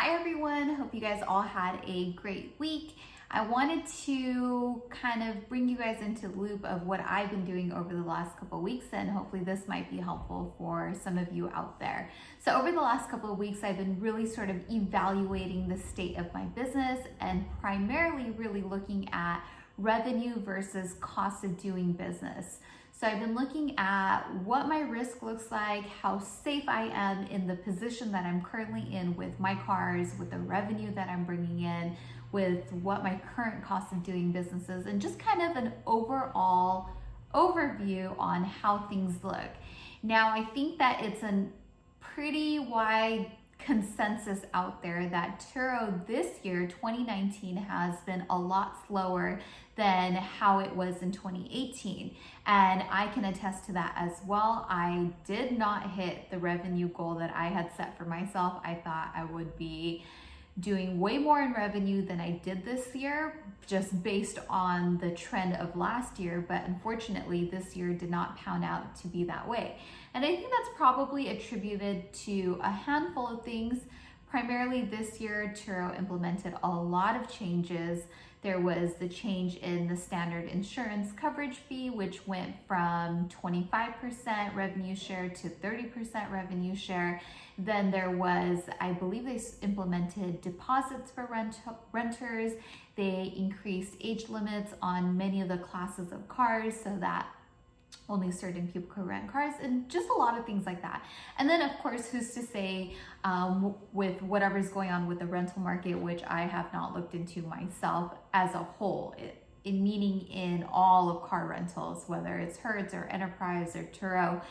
Hi everyone, hope you guys all had a great week. I wanted to kind of bring you guys into the loop of what I've been doing over the last couple of weeks, and hopefully this might be helpful for some of you out there. So over the last couple of weeks, I've been really sort of evaluating the state of my business and primarily really looking at revenue versus cost of doing business. So I've been looking at what my risk looks like, how safe I am in the position that I'm currently in with my cars, with the revenue that I'm bringing in, with what my current cost of doing business is, and just kind of an overall overview on how things look. Now, I think that it's a pretty wide consensus out there that Turo this year, 2019, has been a lot slower than how it was in 2018. And I can attest to that as well. I did not hit the revenue goal that I had set for myself. I thought I would be doing way more in revenue than I did this year, just based on the trend of last year. But unfortunately, this year did not pan out to be that way. And I think that's probably attributed to a handful of things. Primarily this year, Turo implemented a lot of changes. There was the change in the standard insurance coverage fee, which went from 25% revenue share to 30% revenue share. Then there was, I believe they implemented deposits for renters. They increased age limits on many of the classes of cars so that only certain people could rent cars, and just a lot of things like that. And then of course, who's to say with whatever's going on with the rental market, which I have not looked into myself as a whole, meaning in all of car rentals, whether it's Hertz or Enterprise or Turo,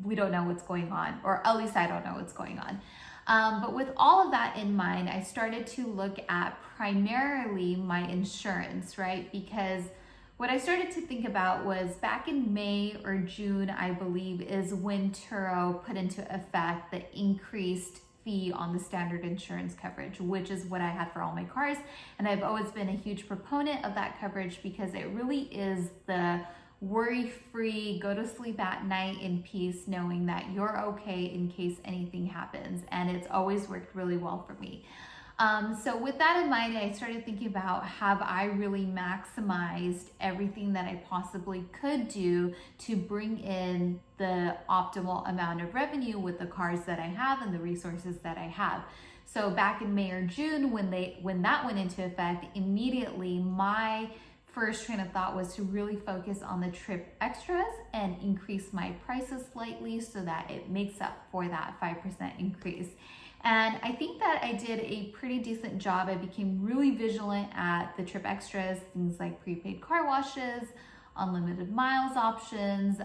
we don't know what's going on, or at least I don't know what's going on. But with all of that in mind, I started to look at primarily my insurance, right? Because what I started to think about was back in May or June, I believe, is when Turo put into effect the increased fee on the standard insurance coverage, which is what I had for all my cars. And I've always been a huge proponent of that coverage because it really is the worry-free, go to sleep at night in peace, knowing that you're okay in case anything happens. And it's always worked really well for me. So with that in mind, I started thinking about, have I really maximized everything that I possibly could do to bring in the optimal amount of revenue with the cars that I have and the resources that I have? So back in May or June, when that went into effect, immediately my first train of thought was to really focus on the trip extras and increase my prices slightly so that it makes up for that 5% increase. And I think that I did a pretty decent job. I became really vigilant at the trip extras, things like prepaid car washes, unlimited miles options,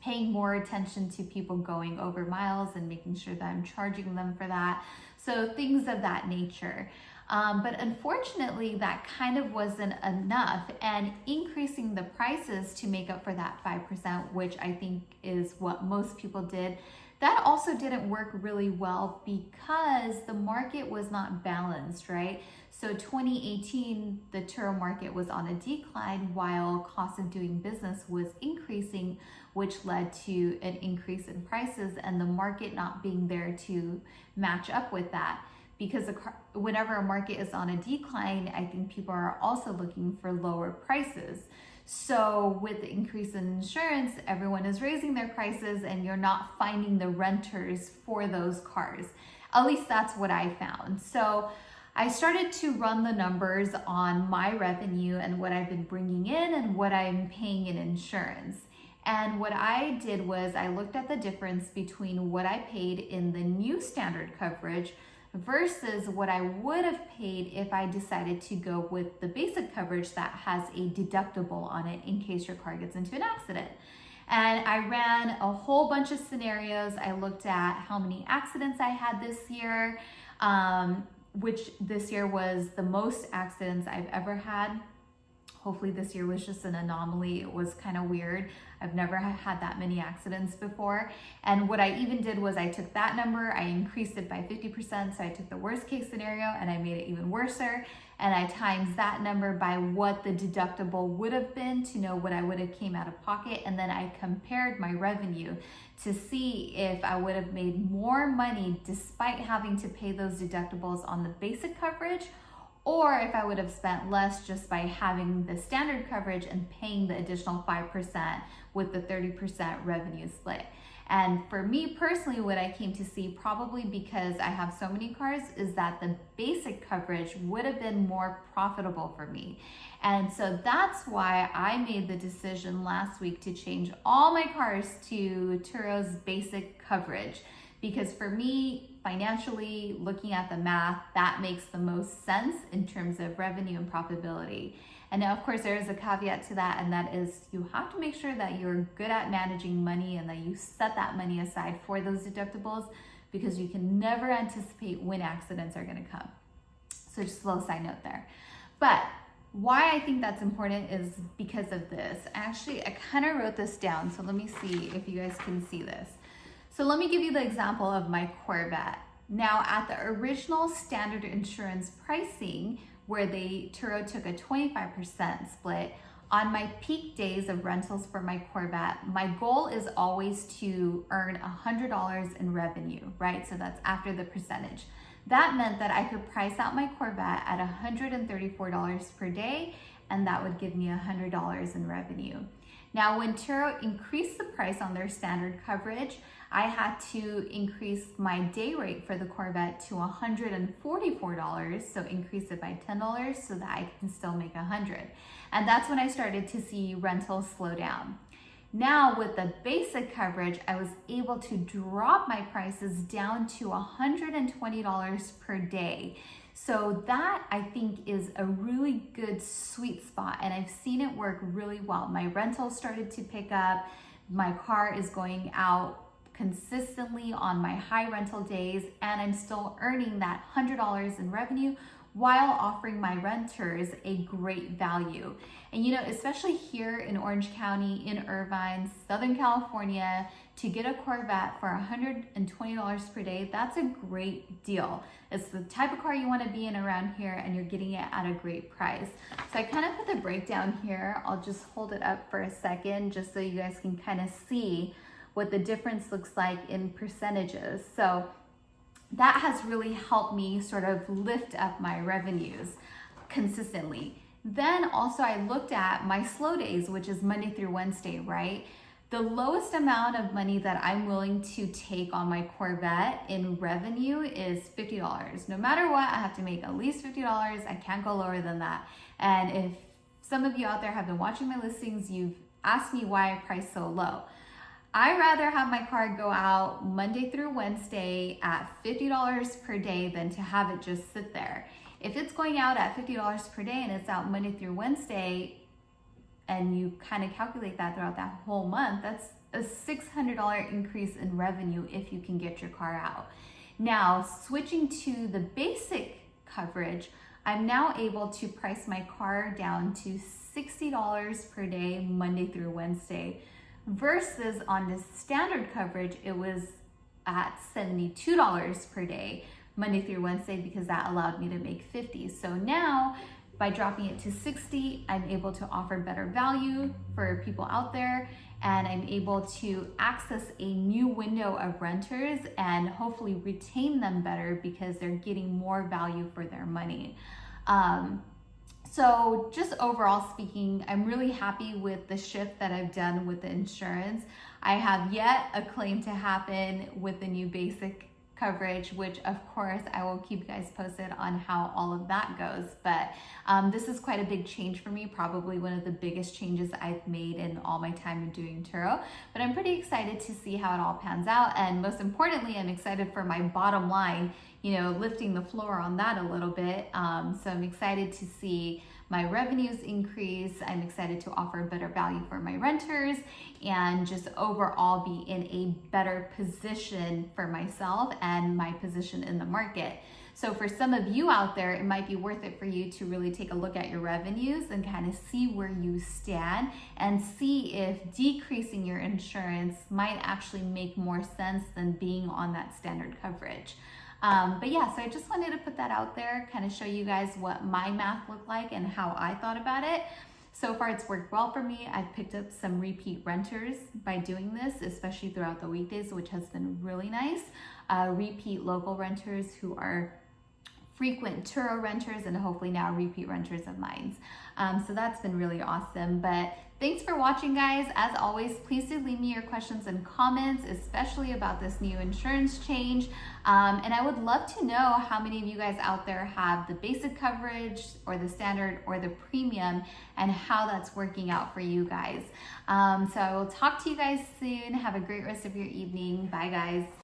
paying more attention to people going over miles and making sure that I'm charging them for that. So things of that nature. But unfortunately, that kind of wasn't enough, and increasing the prices to make up for that 5%, which I think is what most people did, that also didn't work really well because the market was not balanced, right? So 2018, the Turo market was on a decline while cost of doing business was increasing, which led to an increase in prices and the market not being there to match up with that. Because whenever a market is on a decline, I think people are also looking for lower prices. So with the increase in insurance, everyone is raising their prices and you're not finding the renters for those cars. At least that's what I found. So I started to run the numbers on my revenue and what I've been bringing in and what I'm paying in insurance. And what I did was I looked at the difference between what I paid in the new standard coverage versus what I would have paid if I decided to go with the basic coverage that has a deductible on it in case your car gets into an accident. And I ran a whole bunch of scenarios. I looked at how many accidents I had this year, which this year was the most accidents I've ever had. hopefully this year was just an anomaly. It was kind of weird. I've never had that many accidents before. And what I even did was I took that number, I increased it by 50%. So I took the worst case scenario and I made it even worse. And I times that number by what the deductible would have been to know what I would have came out of pocket. And then I compared my revenue to see if I would have made more money despite having to pay those deductibles on the basic coverage, or if I would have spent less just by having the standard coverage and paying the additional 5% with the 30% revenue split. And for me personally, what I came to see, probably because I have so many cars, is that the basic coverage would have been more profitable for me. And so that's why I made the decision last week to change all my cars to Turo's basic coverage. Because for me, financially, looking at the math, that makes the most sense in terms of revenue and profitability. And now, of course, there is a caveat to that, and that is you have to make sure that you're good at managing money and that you set that money aside for those deductibles, because you can never anticipate when accidents are going to come. So just a little side note there. But why I think that's important is because of this. Actually, I kind of wrote this down, so let me see if you guys can see this. So let me give you the example of my Corvette. Now, at the original standard insurance pricing, where Turo took a 25% split, on my peak days of rentals for my Corvette, my goal is always to earn $100 in revenue, right? So that's after the percentage. That meant that I could price out my Corvette at $134 per day, and that would give me $100 in revenue. Now, when Turo increased the price on their standard coverage, I had to increase my day rate for the Corvette to $144, so increase it by $10 so that I can still make $100. And that's when I started to see rentals slow down. Now with the basic coverage, I was able to drop my prices down to $120 per day. So that, I think, is a really good sweet spot, and I've seen it work really well. My rentals started to pick up. My car is going out consistently on my high rental days, and I'm still earning that $100 in revenue while offering my renters a great value. And you know, especially here in Orange County, in Irvine, Southern California, to get a Corvette for $120 per day, that's a great deal. It's the type of car you want to be in around here, and you're getting it at a great price. So I kind of put the breakdown here. I'll just hold it up for a second just so you guys can kind of see what the difference looks like in percentages. So that has really helped me sort of lift up my revenues consistently. Then also I looked at my slow days, which is Monday through Wednesday, right? The lowest amount of money that I'm willing to take on my Corvette in revenue is $50. No matter what, I have to make at least $50. I can't go lower than that. And if some of you out there have been watching my listings, you've asked me why I price so low. I'd rather have my car go out Monday through Wednesday at $50 per day than to have it just sit there. If it's going out at $50 per day and it's out Monday through Wednesday, and you kind of calculate that throughout that whole month, that's a $600 increase in revenue if you can get your car out. Now, switching to the basic coverage, I'm now able to price my car down to $60 per day, Monday through Wednesday, versus on the standard coverage, it was at $72 per day, Monday through Wednesday, because that allowed me to make $50. So now, by dropping it to $60, I'm able to offer better value for people out there, and I'm able to access a new window of renters and hopefully retain them better because they're getting more value for their money. So just overall speaking, I'm really happy with the shift that I've done with the insurance. I have yet a claim to happen with the new basic coverage, which of course I will keep you guys posted on how all of that goes. But this is quite a big change for me, probably one of the biggest changes I've made in all my time of doing Turo. But I'm pretty excited to see how it all pans out. And most importantly, I'm excited for my bottom line, you know, lifting the floor on that a little bit. So I'm excited to see my revenues increase. I'm excited to offer better value for my renters and just overall be in a better position for myself and my position in the market. So for some of you out there, it might be worth it for you to really take a look at your revenues and kind of see where you stand and see if decreasing your insurance might actually make more sense than being on that standard coverage. But yeah, so I just wanted to put that out there, kind of show you guys what my math looked like and how I thought about it. So far, it's worked well for me. I've picked up some repeat renters by doing this, especially throughout the weekdays, which has been really nice. Repeat local renters who are frequent Turo renters and hopefully now repeat renters of mine. So that's been really awesome. But thanks for watching, guys. As always, please do leave me your questions and comments, especially about this new insurance change. And I would love to know how many of you guys out there have the basic coverage or the standard or the premium and how that's working out for you guys. So I will talk to you guys soon. Have a great rest of your evening. Bye, guys.